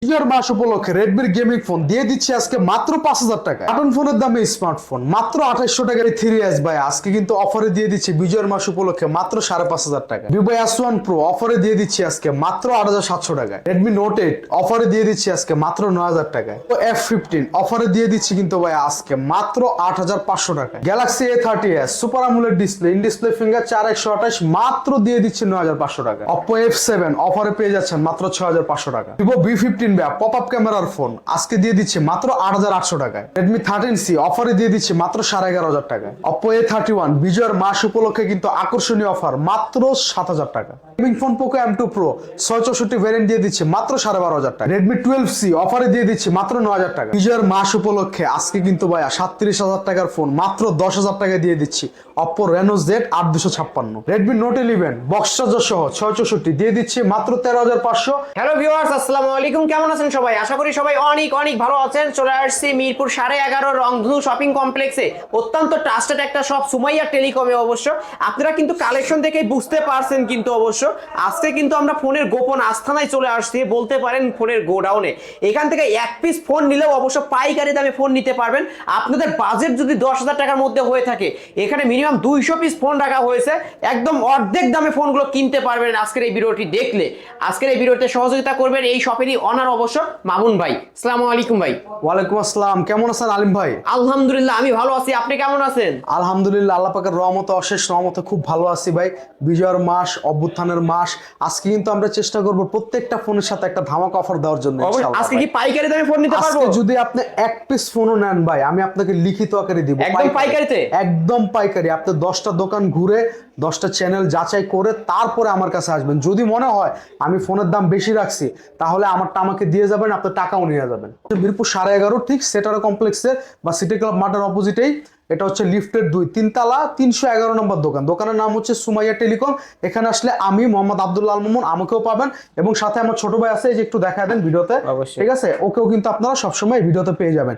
বিজয়ের মাস উপলক্ষে রেডমির gaming phone দিয়ে দিচ্ছে আজকে মাত্র 5,000 টাকা। বাটন ফোনের দামে স্মার্টফোন মাত্র 2800 টাকার 3S ভাই আজকে কিন্তু অফারে দিয়ে দিচ্ছে বিজয়ের মাস উপলক্ষে মাত্র 5,500 টাকা। ভিভো S1 Pro অফারে দিয়ে দিচ্ছে আজকে মাত্র 8,700 টাকায়। রেডমি নোট 8 অফারে দিয়ে দিচ্ছে আজকে মাত্র 9,000 টাকায়। F15 অফারে দিয়ে দিচ্ছি কিন্তু ভাই আজকে মাত্র 8,500 টাকায়। Galaxy A30s super AMOLED display in display finger 4128 মাত্র দিয়ে দিচ্ছে 9,500 টাকা। Oppo F7 অফারে পেয়ে যাচ্ছেন মাত্র 6,500 টাকা। ভিভো V15 পপ আপ ক্যামেরার ফোন আজকে দিয়ে দিচ্ছে মাত্র 8,800 টাকায়। রেডমি 13C অফারে দিয়ে দিচ্ছে মাত্র 11,500 টাকায়। Oppo A31 বিজয়ের মাস উপলক্ষে কিন্তু আকর্ষণীয় অফার মাত্র 7,000 টাকা। Gaming phone Poco M2 Pro 664 variant দিয়ে দিচ্ছে মাত্র 12,500 টাকা। Redmi 12C অফারে দিয়ে দিচ্ছে মাত্র 9,000 টাকা। বিজয়ের মাস উপলক্ষে আজকে কিন্তু ভাইয়া 37,000 টাকার ফোন মাত্র 10,000 টাকায় দিয়ে দিচ্ছি Oppo Reno Z 8256। Redmi Note 11 box charger সহ 664 দিয়ে দিচ্ছে মাত্র 13,500। হ্যালো ভিউয়ার্স, আসসালামু আলাইকুম। কেমন আছেন সবাই? আশা করি সবাই অনেক অনেক ভালো আছেন। চলে আসছি মিরপুর 11.5 রংধনু শপিং কমপ্লেক্সে, অত্যন্ত ট্রাস্টেড একটা শপ সুমাইয়া টেলিকমে। অবশ্য আপনারা কিন্তু কালেকশন দেখেই বুঝতে পারছেন কিন্তু অবশ্য আজকে কিন্তু আমরা ফোনের গোপন আস্থানায় চলে আসছি, বলতে পারেন ফোনের গোডাউনে। এখান থেকে এক পিস ফোন নিলেও অবশ্য পাইকারি দামে ফোন নিতে পারবেন। আপনাদের বাজেট যদি 10,000 টাকার মধ্যে হয়ে থাকে, এখানে মিনিমাম 200 পিস ফোন রাখা হয়েছে। একদম অর্ধেক দামে ফোনগুলো কিনতে পারবেন আজকের এই ভিডিওটি দেখলে। আজকের এই ভিডিওতে সহযোগিতা করবেন এই শপেরই অনার অবশ্য মামুন ভাই। আসসালামু আলাইকুম ভাই। ওয়ালাইকুম আসসালাম, কেমন আছেন আলিম ভাই? আলহামদুলিল্লাহ আমি ভালো আছি, আপনি কেমন আছেন? আলহামদুলিল্লাহ, আল্লাহ পাকের রহমতে অশেষ রহমতে খুব ভালো আছি ভাই। বিজয়ের মাস, অভ্যুত্থানের মাস, আজকে কিন্তু আমরা চেষ্টা করব প্রত্যেকটা ফোনের সাথে একটা ধামাকা অফার দেওয়ার জন্য। আজকে কি পাইকারি দামে ফোন নিতে পারবো? আজকে যদি আপনি এক পিস ফোনও নেন ভাই, আমি আপনাকে লিখিত আকারে দিব একদম পাইকারিতে, একদম পাইকারি। আপনি 10টা দোকান ঘুরে 10টা চ্যানেল যাচাই করে তারপরে আমার কাছে আসবেন। যদি মনে হয় আমি ফোনের দাম বেশি রাখছি, তাহলে আমারটা আমাকে দিয়ে যাবেন, আপনার টাকাও নিয়ে যাবেন। মিরপুর 11.5 ঠিক সেটার কমপ্লেক্সে বা সিটি ক্লাব মাঠের অপোজিটেই। এটা হচ্ছে লিফটের 2 তিনতলা 311 নম্বর দোকান। দোকানের নাম হচ্ছে সুমাইয়া টেলিকম। এখানে আসলে আমি মোহাম্মদ আব্দুল্লাহ আল মামুন, আমাকেও পাবেন এবং সাথে আমার ছোট ভাই আছে, এই যে একটু দেখা দেন ভিডিওতে, ঠিক আছে? ওকেও কিন্তু আপনারা সবসময় ভিডিওতে পেয়ে যাবেন।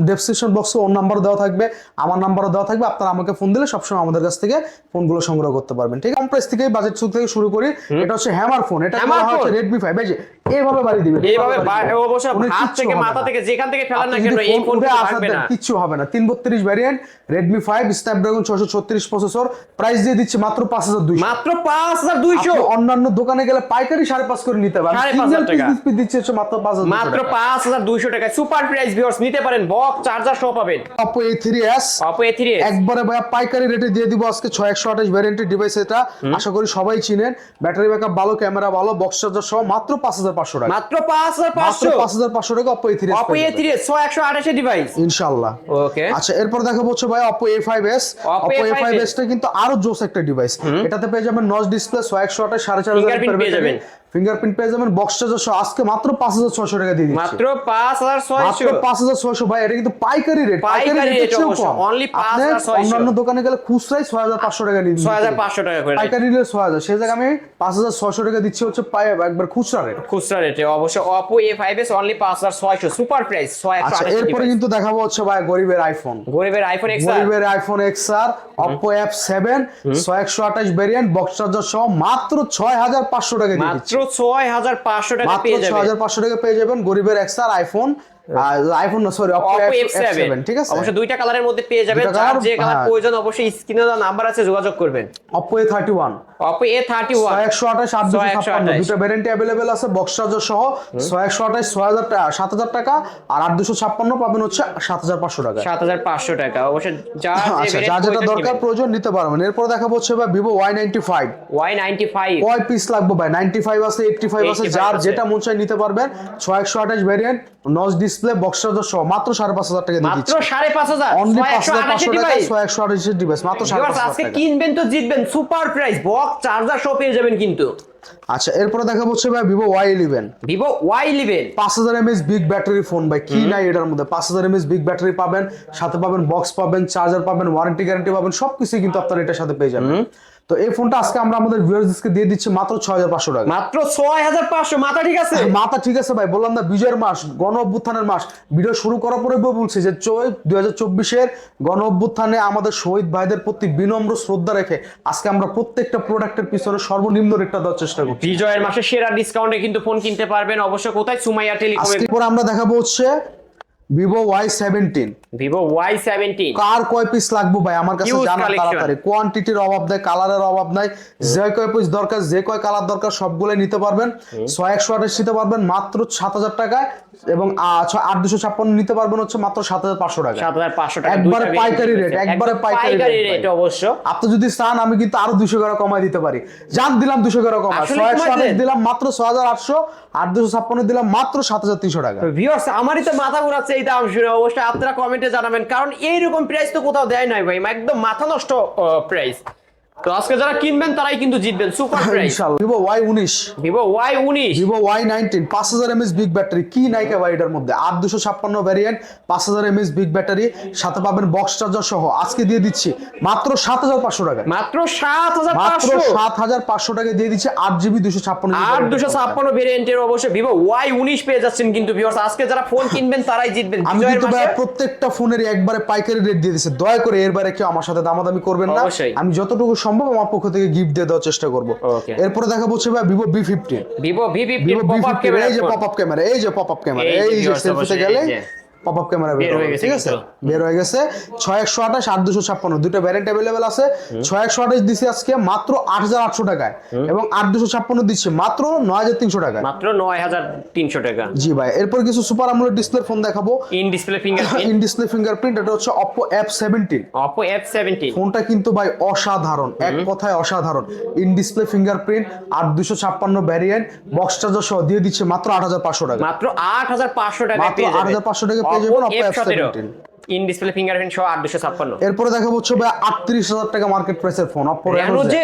ডেসক্রিপশন বক্সে ওর নাম্বার দেওয়া থাকবে, আমার নাম্বারও দেওয়া থাকবে। আপনারা আমাকে ফোন দিলে সবসময় আমাদের কাছ থেকে ফোনগুলো সংগ্রহ করতে পারবেন। ঠিক আছে, কম প্রাইস থেকে বাজেট থেকে শুরু করি। এটা হচ্ছে হ্যামার ফোন, এটা হচ্ছে রেডমি 5। এই যে এইভাবে বাড়ি দিবেন, এইভাবে অবশ্য হাত থেকে মাথা থেকে যেখান থেকে ফেলান না কেন এই ফোনটা থাকবে না, কিচ্ছু হবে না। 332 variant Redmi 5 Snapdragon 636 processor, price দিয়ে দিচ্ছে মাত্র 5,200। মাত্র 5,200। অন্যান্য দোকানে গেলে পাইকারি 5.5 করে নিতে পারেন, সিঙ্গেল পিস দিচ্ছে হচ্ছে মাত্র 5,200 মাত্র 5,200 টাকা। সুপার প্রাইস ভিউয়ার্স, নিতে পারেন, বক্স চার্জার সহ পাবেন। Oppo A3s একবারে ভাই পাইকারি রেটে দিয়ে দিব আজকে। 6128 ভ্যারিয়েন্টের ডিভাইস এটা, আশা করি সবাই চিনেন। ব্যাটারি ব্যাকআপ ভালো, ক্যামেরা ভালো, বক্স চার্জার সহ মাত্র 5,500 টাকা। মাত্র 5,500 টাকা Oppo A3s। Oppo A3s 6128 device ইনশাআল্লাহ। ওকে, আচ্ছা এরপর দেখাবো হচ্ছে ভাই Oppo A5s। Oppo A5s টা কিন্তু আরো জোস একটা ডিভাইস। এটাতে পেয়ে যাবেন নচ ডিসপ্লে, 6128 4,500 পেয়ে যাবেন, ফিঙ্গারপ্রিন্ট পেয়ে যাবেন, বক্স চার্জার সহ আজকে মাত্র 5,600 টাকা দিয়ে দিচ্ছি। মাত্র 5,600। 5,600 ভাই, এটা কিন্তু পাইকারি রেট। পাইকারি রেট অনলি 5,600। অন্যান্য দোকানে গেলে খুচরাই 6,500 টাকা নিয়ে 6,500 টাকা করে, পাইকারি নিলে 6,000। সেই জায়গায় আমি 5,600 টাকা দিচ্ছি হচ্ছে একবার খুচরা রেট। খুচরা রেটে অবশ্য Oppo A5s only 5,600 super price 628। এরপরে কিন্তু দেখাবো হচ্ছে ভাই গরিবের আইফোন, গরিবের iPhone XR Oppo F7 128 variant, box charger সহ মাত্র 6,500 টাকা দিয়ে দিচ্ছি। মাত্র 6,500 টাকা পেয়ে যাবেন। 6,500 টাকা পেয়ে যাবেন গরিবের XR আইফোন Oppo F7। ঠিক আছে, অবশ্যই দুইটা কালারের মধ্যে পেয়ে যাবেন। যার যে কালার প্রয়োজন অবশ্যই স্ক্রিনে দেওয়া নাম্বার আছে, যোগাযোগ করবেন। Oppo A31 128 8,256 দুটো ভ্যারিয়েন্ট अवेलेबल আছে, বক্স চার্জার সহ 128 7,000 টাকা আর 8,256 পাবেন হচ্ছে 7,500 টাকা। 7,500 টাকা অবশ্যই যার যেটা দরকার প্রয়োজন নিতে পারবেন। এরপর দেখাবো হচ্ছে ভাই Vivo Y95 কয় পিস লাগবে ভাই? 95 আছে, 85 আছে, যার যেটা মন চাই নিতে পারবেন। 128 variant, notch display, box charger সহ মাত্র 5,500 টাকা দিয়ে দিচ্ছি। মাত্র 5,500 অনলি 5,500 টাকা 128 ডিভাইস মাত্র 5,500 আজকে টাকা। কিনবেন তো জিতবেন, সুপার প্রাইস বক্স চার্জার সহ পেয়ে যাবেন কিন্তু। আচ্ছা এরপর দেখাবো হচ্ছে ভাই Vivo Y11 5000 mAh big battery phone ভাই, কি নাই এটার মধ্যে? 5000 mAh বিগ ব্যাটারি পাবেন, সাথে পাবেন বক্স পাবেন, চার্জার পাবেন, ওয়ারেন্টি গ্যারান্টি পাবেন, সবকিছু কিন্তু আপনারা এটার সাথে পেয়ে যাবেন। তো এই ফোনটা আজকে আমরা আমাদের ভিউয়ার্সকে দিয়ে দিচ্ছি মাত্র 6500 টাকা। মাত্র 6500, মাথা ঠিক আছে? মাথা ঠিক আছে ভাই, বললাম না বিজয়ের মাস, গণ অভ্যুত্থানের মাস। ভিডিও শুরু করার পরে বলছি যে 2024 গণ অভ্যুত্থানে আমাদের শহীদ ভাইদের প্রতি বিনম্র শ্রদ্ধা রেখে আজকে আমরা প্রত্যেকটা প্রোডাক্টের পিছনে সর্বনিম্ন রেটটা দেওয়ার চেষ্টা করছি। বিজয়ের মাসে সেরা ডিসকাউন্টে কিন্তু ফোন কিনতে পারবেন অবশ্য। কোথায়? সুমাইয়া টেলিকমে। আজকে পরে আমরা দেখাবো হচ্ছে ভিভো Y17। ভিভো Y17 কার কয় পিস লাগবে ভাই আমার কাছে Huge জানা collection. তাড়াতাড়ি, কোয়ান্টিটির অভাব নাই, কালারের অভাব নাই, যে কয় পিস দরকার, যে কয় কালার দরকার সবগুলো নিতে পারবেন। 128 নিতে পারবেন মাত্র 7000 টাকায়, এবং 8256 নিতে পারবেন হচ্ছে মাত্র 7500 টাকা। 7500 টাকা, একবারে দুইটা পাইকারি রেট, একবারে পাইকারি রেট অবশ্য। আপনি যদি চান আমি কিন্তু আরো 200 টাকা কমাই দিতে পারি। জান দিলাম 200 টাকা কমাই, আসলে কমাই 128 দেন? দিলাম মাত্র 6800, 8256 দিলাম মাত্র 7300 টাকা। ভিউয়ার্স, আমারই তো মাথা ঘোরাচ্ছে এই দাম শুনে। অবশ্যই আপনারা কমেন্টে জানাবেন, কারণ এইরকম প্রাইস তো কোথাও দেয় নাই ভাই, একদম মাথা নষ্ট প্রাইস। তো আজকে যারা কিনবেন তারাই কিন্তু জিতবেন, সুপার প্রাইস। ইনশাআল্লাহ। Vivo Y19, Vivo Y19, Vivo Y19 5000 mAh big battery, কি নাইকা ভাই এটার মধ্যে। 8256 ভ্যারিয়েন্ট, 5000 mAh বিগ ব্যাটারি, সাথে পাবেন বক্স চার্জার সহ। আজকে দিয়ে দিচ্ছি মাত্র 7500 টাকা। মাত্র মাত্র 7500, 7500 টাকা দিয়ে দিচ্ছি 8GB 256 আর 256 ভেরিয়েন্টের অবশ্যই ভিভো Y19 পেয়ে যাচ্ছেন কিন্তু ভিউয়ার্স। আজকে যারা ফোন কিনবেন তারাই জিতবেন আমি বিজয়ের কিন্তু ভাই মাসে। প্রত্যেকটা ফোনের একবারে পাইকারি রেট দিয়ে দিচ্ছি, দয়া করে এরবারে কেউ আমার সাথে দামাদামি করবেন না। অবশ্যই। আমি যতটুকু সম্ভব আমার পক্ষ থেকে গিফট দিয়ে দেওয়ার চেষ্টা করব। Okay. এরপরে দেখাবো হচ্ছে ভাই Vivo B50। Vivo V50 Vivo pop up B50, camera. এই যে পপআপ ক্যামেরা, এই যে পপআপ ক্যামেরা, এই যে এই যে viewers সেলফিতে অবশ্যই, গেলে এই যে। পপআপ ক্যামেরা বের হয়ে গেছে ঠিক আছে, কিন্তু। বের হয়ে গেছে। 6128 8256 দুটো ভ্যারিয়েন্ট अवेलेबल আছে। 6128 দিছি আজকে মাত্র 8800 টাকায়, এবং 8256 দিচ্ছি মাত্র 9300 টাকায়। মাত্র 9300 টাকা। জি ভাই, এরপর কিছু সুপার আমোলেড ডিসপ্লে ফোন দেখাবো। In display fingerprint, in display fingerprint, এটা হচ্ছে Oppo F17। Oppo F17 ফোনটা কিন্তু ভাই অসাধারণ, এক কথায় অসাধারণ। In display fingerprint, 8256 variant, box charger সহ দিয়ে দিচ্ছে মাত্র 8500 টাকা। মাত্র 8500 টাকা মাত্র পেয়ে যাবেন। 8500 টাকা পেয়ে যাবেন Oppo F17 F17। In display fingerprint সহ 8256। এরপরে দেখাবো হচ্ছে ভাই 38000 টাকা মার্কেট প্রাইসের phone Oppo Reno Reno Z। Z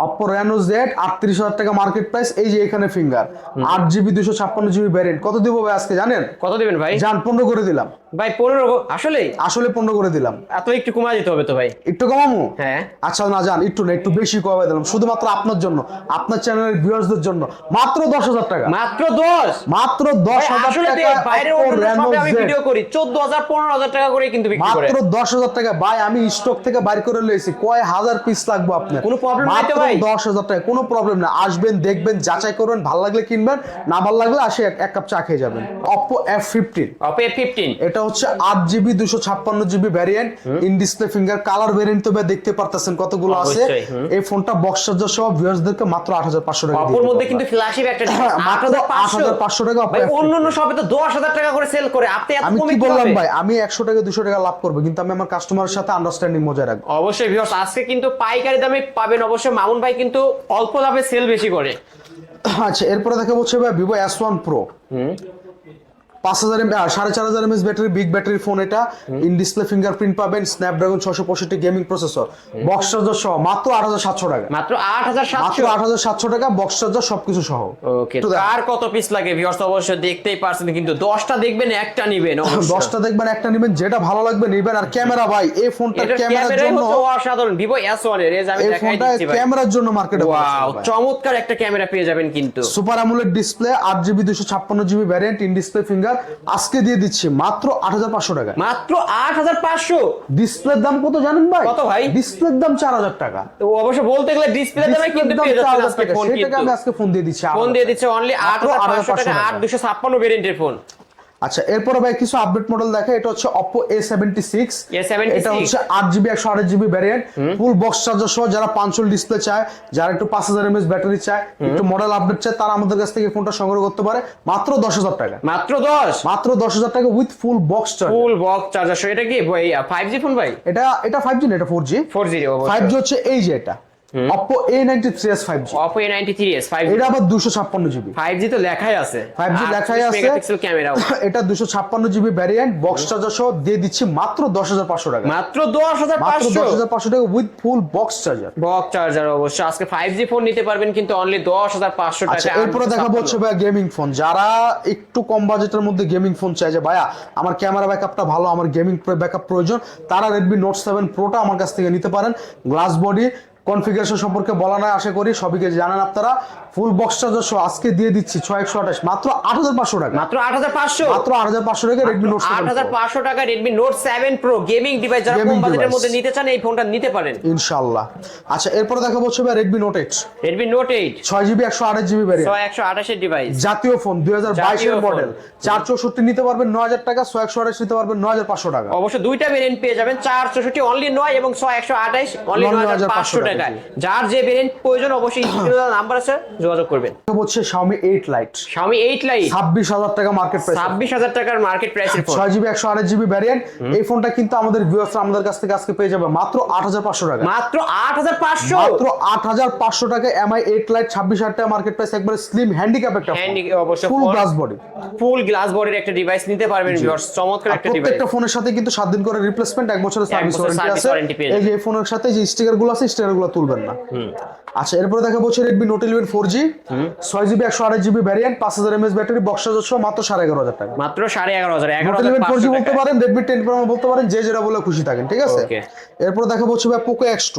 Oppo Reno Z 38000 টাকা মার্কেট প্রাইস। এই যে এখানে ফিঙ্গার, 8GB 256GB ভ্যারিয়েন্ট। কত দিব ভাই আজকে জানেন? কত দিবেন ভাই? জান 15 করে দিলাম ভাই 15? আসলে আসলে 15 করে দিলাম। এত একটু কমা দিতে হবে তো ভাই। একটু কমামু? হ্যাঁ। আচ্ছা না জান, একটু না, একটু বেশি কমাই দিলাম শুধুমাত্র আপনার জন্য, আপনার চ্যানেলের ভিউয়ার্সদের জন্য। মাত্র 10000 টাকা, মাত্র 10? মাত্র ভাই 10000 আসলে টাকা। বাইরে Oppo অন্য Reno শপে আমি Z। ভিডিও করি 14000 15000 টাকা করে কিন্তু বিক্রি করে। মাত্র 10000 টাকা ভাই, আমি স্টক থেকে বাইর করে লইছি। কয় হাজার পিস লাগবে আপনার? কোনো problem নাই তো মাত্র ভাই? 10000 টাকা, কোনো প্রবলেম না। আসবেন, দেখবেন, যাচাই করবেন, ভালো লাগলে কিনবেন, না ভালো লাগলে আসে এক কাপ চা খেয়ে যাবেন। Oppo F15, Oppo F15 এটা হচ্ছে 8GB 256GB variant, in display finger, colour variant তো ভাই দেখতে পারতেছেন কতগুলো আছে। অবশ্যই, এই ফোনটা বক্স চার্জার সহ ভিউয়ার্সদেরকে মাত্র 8500 টাকা দিয়ে অপর দেব মধ্যে আমরা। কিন্তু ফ্ল্যাশি একটা মাত্র 8500 টাকা Oppo ভাই F15। অন্যান্য শপে তো 10000 টাকা করে সেল করে, আপনি এত আমি কমে কি বললাম কিভাবে? ভাই, আমি 100 টাকা 200 টাকা লাভ করবো, কিন্তু আমি আমার কাস্টমারের সাথে আন্ডারস্ট্যান্ডিং বজায় রাখবো। অবশ্যই ভিউয়ার্স, আজকে কিন্তু পাইকারি দামে পাবেন। অবশ্যই মামুন ভাই কিন্তু অল্প দামে সেল বেশি করে। আচ্ছা, এরপরে দেখা হচ্ছে ভাই Vivo S1 Pro, 5000 4500 mAh battery, big battery phone. এটা ইন ডিসপ্লে ফিঙ্গারপ্রিন্ট পাবেন, Snapdragon 665 gaming processor, box charger সহ মাত্র 8700 টাকা। মাত্র মাত্র 8700। 8700 টাকা, বক্স চার্জার সবকিছু সহ। ওকে, আর কত পিস লাগে ভিউয়ার্স অবশ্যই দেখতেই পারছেন, কিন্তু 10টা দেখবেন একটা নিবেন অবশ্যই। 10টা দেখবেন একটা নেবেন, যেটা ভালো লাগবে নেবেন। আর ক্যামেরা ভাই, এই ফোনটার এটা ক্যামেরার ক্যামেরাই জন্য, হচ্ছে অসাধারণ। ভিভো S1 এর এই যে আমি এই দেখাই ফোনটা দিচ্ছি ভাই। ক্যামেরার জন্য মার্কেটে ওয়াও, চমৎকার একটা ক্যামেরা পেয়ে যাবেন কিন্তু। Super AMOLED display, 8GB 256GB variant, in display finger. আজকে দিয়ে দিচ্ছি মাত্র 8500 টাকা। মাত্র 8500। ডিসপ্লের দাম কত জানেন ভাই? কত ভাই? ডিসপ্লের দাম 4000 টাকা। তো অবশ্য বলতে গেলে ডিসপ্লে দামে কিন্তু পেয়ে যাচ্ছেন আজকে ফোন, সেটাকে কিন্তু আমি আজকে ফোন দিয়ে দিচ্ছি। ফোন দিয়ে দিচ্ছে অনলি 8500 টাকা, 8256 ভেরিয়েন্টের ফোন। আচ্ছা, এরপরে ভাই কিছু আপডেট মডেল দেখে। এটা হচ্ছে Oppo A76। A76 এটা হচ্ছে 8GB 128GB variant, full box charger সহ। যারা পাঞ্চল ডিসপ্লে চায়, যারা একটু 5000 mAh ব্যাটারি চায়, একটু মডেল আপডেট চায়, তারা আমাদের কাছ থেকে ফোনটা সংগ্রহ করতে পারে মাত্র 10000 টাকা। মাত্র 10? মাত্র 10000 টাকা with full box charge. Full box charger সহ। এটা কি ভাই 5G ফোন ভাই? এটা 5G না, এটা 4G। 4G অবশ্যই। 5G হচ্ছে এই যে এটা Oppo A93s 5G। Oppo A93s 5G। এটা আবার 256GB। 5G তো লেখাই আছে, 5G লেখাই আছে। Megapixel camera. এটা 256GB ভ্যারিয়েন্ট, বক্স চার্জার সহ দিয়ে দিচ্ছি মাত্র 10500 টাকা। মাত্র মাত্র 10500। 10500 টাকা with full box charger. Box charger অবশ্য আজকে 5G ফোন নিতে পারবেন কিন্তু অনলি 10500 আচ্ছা, টাকা। এরপরে দেখাবো হচ্ছে ভাই গেমিং ফোন। যারা একটু কম বাজেটের মধ্যে গেমিং ফোন চায়, যে ভাইয়া আমার ক্যামেরা ব্যাকআপটা ভালো, আমার গেমিং ব্যাকআপ প্রয়োজন, তারা Redmi Note 7 Proটা আমার কাছ থেকে নিতে পারেন। গ্লাস বডি, কনফিগারেশন সম্পর্কে বলা নাই, আশা করি সবই কিছু জানেন আপনারা। ফুল বক্স চার্জার সহ আজকে দিয়ে দিচ্ছি 6128 মাত্র 8500 টাকা, মাত্র 8500, মাত্র 8500 টাকা রেডমি নোট 7 8500 টাকা Redmi note 7 pro gaming device. যারা কম বাজেটের মধ্যে নিতে চান এই ফোনটা নিতে পারেন ইনশাআল্লাহ। আচ্ছা, এরপর দেখাবো হচ্ছে ভাই Redmi note 8, Redmi note 8 6GB 128GB variant, 128 এর ডিভাইস, জাতীয় ফোন 2022 এর জাতীয় মডেল। 464 নিতে পারবেন 9000 টাকা, 128 নিতে পারবেন 9500 টাকা। অবশ্য দুইটা ভেরিয়েন্ট পেয়ে যাবেন, 464 অনলি 9 এবং 128 অনলি 9500 টাকা। যার যে ভেরিয়েন্ট প্রয়োজন অবশ্যই স্ক্রিনে নাম্বার আছে, যোগাযোগ করবেন। হচ্ছে Xiaomi 8 Lite, Xiaomi 8 Lite 26000 টাকা মার্কেট প্রাইস, 26000 টাকার মার্কেট প্রাইসের ফোন, 6GB 128GB ভ্যারিয়েন্ট। এই ফোনটা কিন্তু আমাদের ভিউয়ার্সরা আমাদের কাছ থেকে আজকে পেয়ে যাবে মাত্র 8500 টাকা, মাত্র 8500, মাত্র 8500 টাকা। MI 8 Lite 26000 টাকা মার্কেট প্রাইস, একবারে স্লিম হ্যান্ডিক্যাপ একটা ফোন, অবশ্য ফুল গ্লাস বডি, ফুল গ্লাস বডির একটা ডিভাইস নিতে পারবেন ভিউয়ার্স, চমৎকার একটা ডিভাইস। প্রত্যেকটা ফোনের সাথে কিন্তু 7 দিন করে রিপ্লেসমেন্ট, 1 বছরের সার্ভিস ওয়ারেন্টি আছে। এই যে ফোনের সাথে যে স্টিকার গুলো আছে, স্টিকার গুলো তুলবেন না। আচ্ছা, এরপরে দেখাবো হচ্ছে Redmi Note 11 4G, 6GB 128GB variant, 5000 mAh battery, box charger সহ মাত্র 11500 টাকা, মাত্র 11500, Note 11 4G বলতে পারেন, Redmi 10 Pro বলতে পারেন, যে যেটা বলে খুশি থাকেন, ঠিক আছে। এরপর দেখাবো হচ্ছে ভাই Poco X2,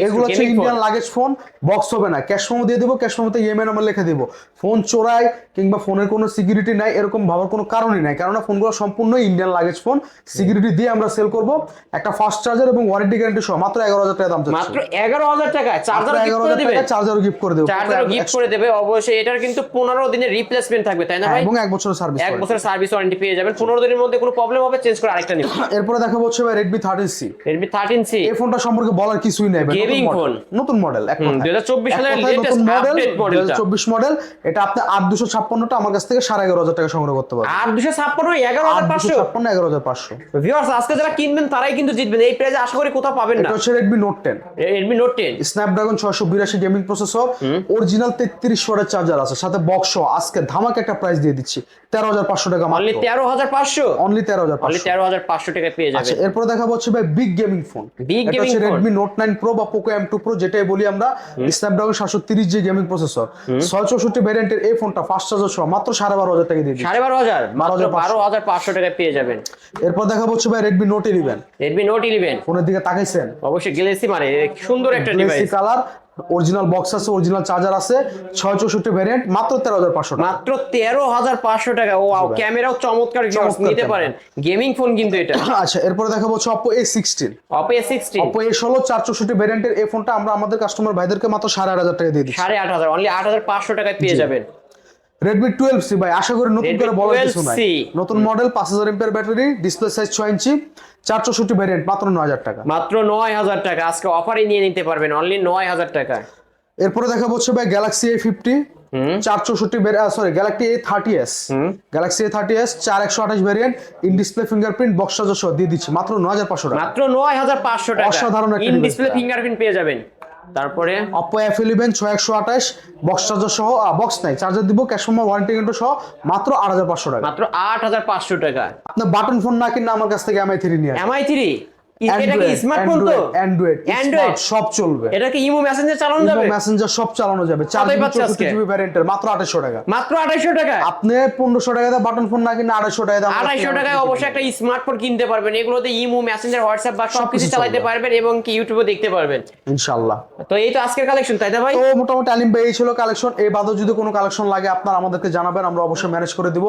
এগুলো হচ্ছে ইন্ডিয়ান লাগেজ ফোন, বক্স হবে না, ক্যাশ মেমো দিয়ে দিব, ক্যাশ মেমোতে ইএমআই নাম্বার লিখে দিব। ফোন চোরাই কিংবা ফোনের কোনো সিকিউরিটি নাই এরকম ভাবার কোনো কারণই নাই, কারণ ফোনগুলো সম্পূর্ণ ইন্ডিয়ান লাগেজ ফোন, সিকিউরিটি দিয়ে আমরা সেল করব। একটা ফাস্ট চার্জার এবং ওয়ারেন্টি গ্যারান্টি সহ মাত্র 11000 টাকা দাম চাচ্ছি, মাত্র 11000 টাকা। চার্জার গিফট করে দিবেন, চার্জারও গিফট করে দেব, চার্জারও গিফট করে দেবে অবশ্যই। এটার কিন্তু 15 দিনের রিপ্লেসমেন্ট থাকবে, তাই না ভাই? এবং 1 বছরের সার্ভিস, 1 বছরের সার্ভিস ওয়ারেন্টি পেয়ে যাবেন। 15 দিনের মধ্যে কোনো প্রবলেম হবে চেঞ্জ করে আরেকটা নিবেন। এরপরে দেখাবো হচ্ছে ভাই Redmi 13C, Redmi 13C এই ফোনটা সম্পর্কে বলার কিছুই নাই ভাই, গেমিং ফোন, নতুন মডেল, এক কথা 2024 সালের লেটেস্ট আপডেট মডেল, 2024 মডেল। এটা আপনি 8256 টা আমার কাছ থেকে 11500 টাকা সংগ্রহ করতে পারবেন। 8256 11500, 11500। ভিউয়ার্স আজকে যারা কিনবেন তারাই কিন্তু জিতবেন, এই প্রাইসে আশা করি কোথাও পাবেন না। এটা হচ্ছে Redmi Note 10, Redmi Note 10 Snapdragon 682 gaming processor, original 33 ওয়াটের চার্জার আছে, সাথে বক্স সহ আজকে ধামাকা একটা প্রাইস দিয়ে দিচ্ছি 13500 টাকা মাত্র, অনলি 13500, অনলি 13500, অনলি 13500 টাকা পেয়ে যাবেন। আচ্ছা, এরপর দেখাবো হচ্ছে ভাই বিগ গেমিং ফোন, বিগ এটা গেমিং হচ্ছে ফোন, Redmi Note 9 Pro বা Poco M2 Pro যেটাই বলি আমরা, Snapdragon 730 জি গেমিং প্রসেসর, 664 ভ্যারিয়েন্টের এই ফোনটা ফাস্ট চার্জার সহ মাত্র 12500 টাকা দিয়ে দিচ্ছি, 12500, মাত্র 12500 টাকা পেয়ে যাবেন। এরপর দেখাবো হচ্ছে ভাই Redmi Note 11, Redmi Note 11 ফোনের দিকে তাকাইছেন, অবশ্যই গ্লেসি মানে সুন্দর একটা ডিভাইস, কালার, অরিজিনাল বক্স আছে, অরিজিনাল চার্জার আছে, 664 ভ্যারিয়েন্ট, মাত্র 13500 টাকা, মাত্র 13500 টাকা। ওয়াও, ক্যামেরাও চমৎকার, নিতে পারেন, গেমিং ফোন কিন্তু এটা। আচ্ছা, এরপর দেখাবো হচ্ছে Oppo A16, Oppo A16, Oppo A16 464 ভ্যারিয়েন্টের এই ফোনটা আমরা আমাদের কাস্টমার ভাইদেরকে মাত্র 8500 টাকা দিয়ে দিচ্ছি, 8500, অনলি 8500 টাকায় পেয়ে যাবেন। Redmi 12C ভাই, আশা করি নতুন করে বলার কিছু নাই, 12C নতুন model, 5000 mAh battery, display size 6 ইঞ্চি, 464 ভ্যারিয়েন্ট, মাত্র 9000 টাকা, মাত্র 9000 টাকা আজকে অফারে নিয়ে নিতে পারবেন, অনলি 9000 টাকা। এরপরে দেখাবো হচ্ছে ভাই Galaxy A50, 464 Galaxy A30s, Galaxy A30s 4128 variant, in display fingerprint, box charger সহ দিয়ে দিচ্ছি মাত্র 9500 টাকা, মাত্র 9500 টাকা, অসাধারণ একটা ইন device ডিসপ্লে এটা। ফিঙ্গারপ্রিন্ট পেয়ে যাবেন। তারপরে Oppo F11 6128, বক্স চার্জার সহ, বক্স নাই চার্জার দিব, ক্যাশ মেমো ওয়ারেন্টি গ্যারান্টি সহ মাত্র 8500 টাকা, মাত্র 8500 টাকা। আপনি বাটন ফোন না কিনলে আমার কাছ থেকে MI3 নিয়ে আসেন, MI3 এটা কি স্মার্টফোন? তো অ্যান্ড্রয়েড সব চলবে, এটা কি ইমো মেসেঞ্জার চালানো যাবে? মেসেঞ্জার সব চালানো যাবে, 4GB ভ্যারিয়েন্টের মাত্র 2800 টাকা, মাত্র 2800 টাকা। আপনি 1500 টাকা দিয়ে বাটন ফোন না কিনে 2800 টাকা দাম, 2800 টাকায় অবশ্যই একটা স্মার্টফোন কিনতে পারবেন। এগুলোতে ইমো মেসেঞ্জার হোয়াটসঅ্যাপ বা সবকিছু চালাতে পারবেন এবং কি ইউটিউবে দেখতে পারবেন ইনশাআল্লাহ। তো এই তো আজকের কালেকশন, তাই না ভাই? তো মোটামুটি আলিম ভাই এই ছিল কালেকশন, এই বাদে যদি কোনো কালেকশন লাগে আপনারা আমাদেরকে জানাবেন, আমরা অবশ্যই ম্যানেজ করে দিব।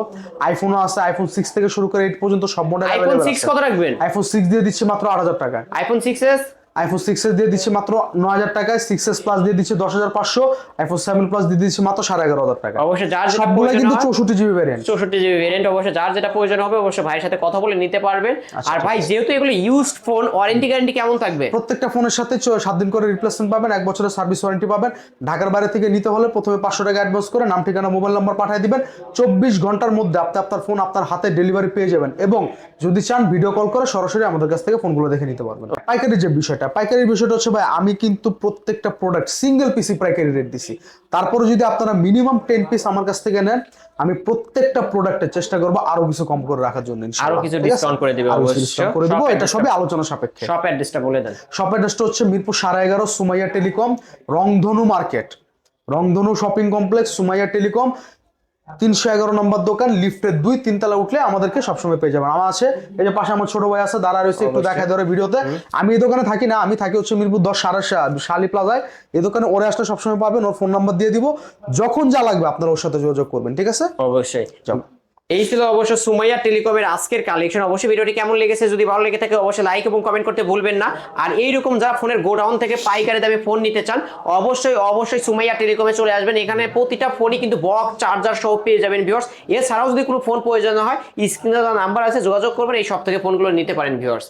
আইফোনও আছে, আইফোন 6 থেকে শুরু করে 8 পর্যন্ত সব মডেল আইফোন 6 কত রাখবেন? আইফোন 6 দিয়ে দিচ্ছি মাত্র 8000 টাকা, আইফোন 6s আইফোন 6s দিয়ে দিচ্ছি মাত্র 9000 টাকায়, 6s প্লাস দিয়ে দিচ্ছি 10500, আইফোন 7 প্লাস দিয়ে দিচ্ছি মাত্র 11500 টাকা। অবশ্যই যার যেটা সবগুলো প্রয়োজন কিন্তু হয় 64GB ভ্যারিয়েন্ট, 64GB ভেরিয়েন্ট, অবশ্যই যার যেটা প্রয়োজন হবে অবশ্যই ভাইয়ের সাথে কথা বলে নিতে পারবেন। আর ভাই যেহেতু এগুলো ইউজড ফোন, ওয়ারেন্টি গ্যারান্টি কেমন থাকবে? প্রত্যেকটা ফোনের সাথে 7 দিন করে রিপ্লেসমেন্ট পাবেন, 1 বছরের সার্ভিস ওয়ারেন্টি পাবেন। ঢাকার বাইরে থেকে নিতে হলে প্রথমে 500 টাকা অ্যাডভান্স করে নাম ঠিকানা মোবাইল নাম্বার পাঠিয়ে দিবেন, 24 ঘন্টার মধ্যে আপনি আপনার ফোন আপনার হাতে ডেলিভারি পেয়ে যাবেন। এবং যদি চান ভিডিও কল করে সরাসরি আমাদের কাছ থেকে ফোনগুলো দেখে নিতে পারবেন। পাইকারির যে বিষয়টা, পাইকারির বিষয়টা হচ্ছে ভাই আমি কিন্তু প্রত্যেকটা প্রোডাক্ট সিঙ্গেল পিসি পাইকারি রেট দিছি, তারপরে যদি আপনারা মিনিমাম 10 পিস আমার কাছ থেকে নেন আমি প্রত্যেকটা প্রোডাক্টের চেষ্টা করব আরো কিছু কম করে রাখার জন্য, আরো কিছু ডিসকাউন্ট করে দিবে অবশ্যই, করে দিব, এটা সবই আলোচনা সাপেক্ষে। শপ অ্যাড্রেসটা বলে দেন। শপ অ্যাড্রেসটা হচ্ছে মিরপুর 11.5 সুমাইয়া টেলিকম, রংধনু মার্কেট, রংধনু শপিং কমপ্লেক্স, সুমাইয়া টেলিকম, 311 নম্বর দোকান, লিফটের 2-3 তলা উঠলে আমাদেরকে সবসময় পেয়ে যাবেন। আমার আছে এই যে পাশে আমার ছোট ভাই আছে, দাঁড়া রয়েছে, একটু দেখা ধরে ভিডিওতে। আমি এই দোকানে থাকি না, আমি থাকি হচ্ছে মিরপুর 10 শালি প্লাজায়। এই দোকানে ওরে আসলে সবসময় পাবেন, ওর ফোন নাম্বার দিয়ে দিব, যখন যা লাগবে আপনারা ওর সাথে যোগাযোগ করবেন, ঠিক আছে? অবশ্যই। এই ছিল অবশ্য সুমাইয়া টেলিকমের আজকের কালেকশন। অবশ্যই ভিডিওটি কেমন লেগেছে, যদি ভালো লেগে থাকে অবশ্যই লাইক এবং কমেন্ট করতে ভুলবেন না। আর এইরকম যারা ফোনের গোডাউন থেকে পাইকারি দামে ফোন নিতে চান অবশ্যই সুমাইয়া টেলিকমে চলে আসবেন। এখানে প্রতিটা ফোনই কিন্তু বক্স চার্জার সহ পেয়ে যাবেন ভিউয়ার্স। এছাড়াও যদি কোনো ফোন প্রয়োজন হয় স্ক্রিনে নাম্বার আছে, যোগাযোগ করবেন, এই সব থেকে ফোনগুলো নিতে পারেন ভিউয়ার্স।